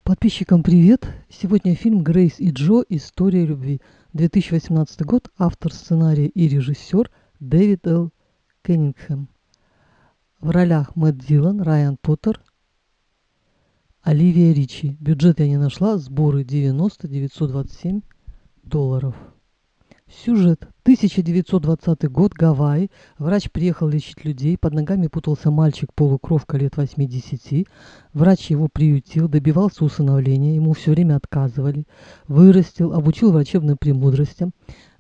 Подписчикам привет! Сегодня фильм «Грейс и Джо. История любви». 2018 год. Автор сценария и режиссер Дэвид Л. Кеннингхэм. В ролях Мэтт Дилан, Райан Поттер, Оливия Ричи. Бюджет я не нашла. Сборы 90 927 долларов. Сюжет. 1920 год. Гавайи. Врач приехал лечить людей. Под ногами путался мальчик-полукровка лет 8-10. Врач его приютил, добивался усыновления. Ему все время отказывали. Вырастил, обучил врачебным премудростям.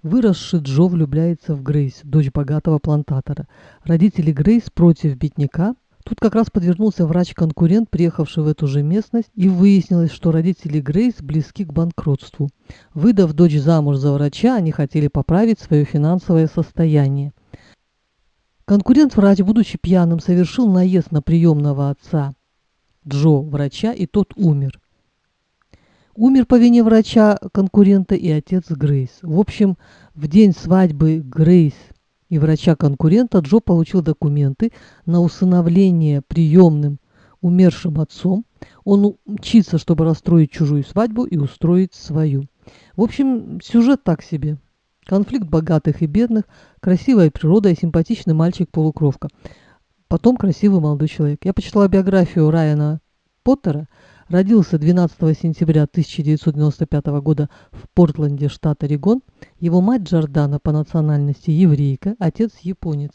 Выросший Джо влюбляется в Грейс, дочь богатого плантатора. Родители Грейс против бедняка. Тут как раз подвернулся врач-конкурент, приехавший в эту же местность, и выяснилось, что родители Грейс близки к банкротству. Выдав дочь замуж за врача, они хотели поправить свое финансовое состояние. Конкурент-врач, будучи пьяным, совершил наезд на приемного отца Джо, врача, и тот умер. Умер по вине врача-конкурента и отец Грейс. В общем, в день свадьбы Грейс и врача-конкурента Джо получил документы на усыновление приемным умершим отцом. Он мчится, чтобы расстроить чужую свадьбу и устроить свою. В общем, сюжет так себе. Конфликт богатых и бедных, красивая природа и симпатичный мальчик-полукровка. Потом красивый молодой человек. Я почитала биографию Райана Поттера. Родился 12 сентября 1995 года в Портленде, штат Орегон. Его мать Джордана по национальности еврейка, отец японец.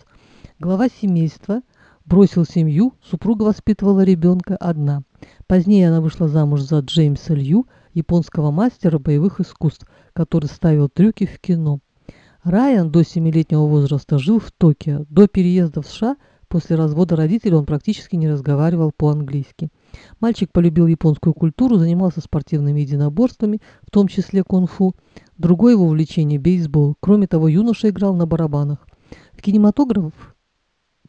Глава семейства, бросил семью, супруга воспитывала ребенка одна. Позднее она вышла замуж за Джеймса Лью, японского мастера боевых искусств, который ставил трюки в кино. Райан до 7-летнего возраста жил в Токио. До переезда в США, после развода родителей, он практически не разговаривал по-английски. Мальчик полюбил японскую культуру, занимался спортивными единоборствами, в том числе кунг-фу. Другое его увлечение – бейсбол. Кроме того, юноша играл на барабанах. В кинематограф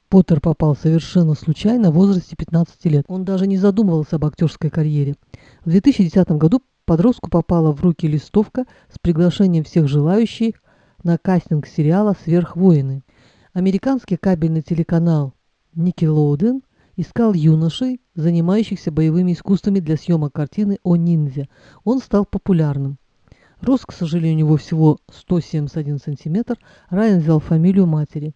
Поттер попал совершенно случайно в возрасте 15 лет. Он даже не задумывался об актерской карьере. В 2010 году подростку попала в руки листовка с приглашением всех желающих на кастинг сериала «Сверхвоины». Американский кабельный телеканал Nickelodeon искал юношей, занимающихся боевыми искусствами для съемок картины о ниндзя. Он стал популярным. Рост, к сожалению, у него всего 171 сантиметр. Райан взял фамилию матери.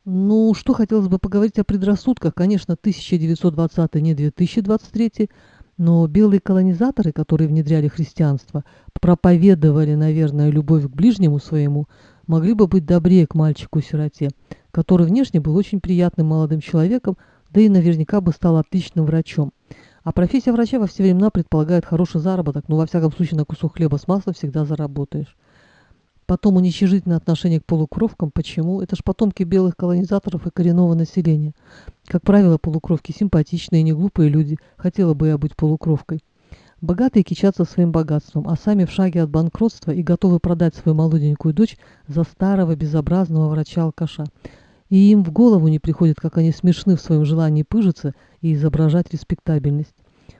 Ну, что хотелось бы поговорить о предрассудках. Конечно, 1920 не 2023, но белые колонизаторы, которые внедряли христианство, проповедовали, наверное, любовь к ближнему своему, могли бы быть добрее к мальчику-сироте, который внешне был очень приятным молодым человеком, да и наверняка бы стал отличным врачом. А профессия врача во все времена предполагает хороший заработок, но во всяком случае на кусок хлеба с маслом всегда заработаешь. Потом уничижительное отношение к полукровкам. Почему? Это ж потомки белых колонизаторов и коренного населения. Как правило, полукровки симпатичные и неглупые люди. Хотела бы я быть полукровкой. Богатые кичатся своим богатством, а сами в шаге от банкротства и готовы продать свою молоденькую дочь за старого безобразного врача-алкаша. И им в голову не приходит, как они смешны в своем желании пыжиться и изображать респектабельность.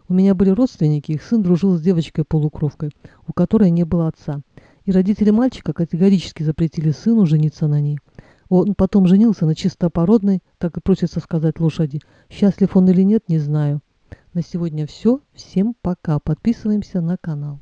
У меня были родственники, их сын дружил с девочкой-полукровкой, у которой не было отца. И родители мальчика категорически запретили сыну жениться на ней. Он потом женился на чистопородной, так и просится сказать, лошади. Счастлив он или нет, не знаю. На сегодня все. Всем пока. Подписываемся на канал.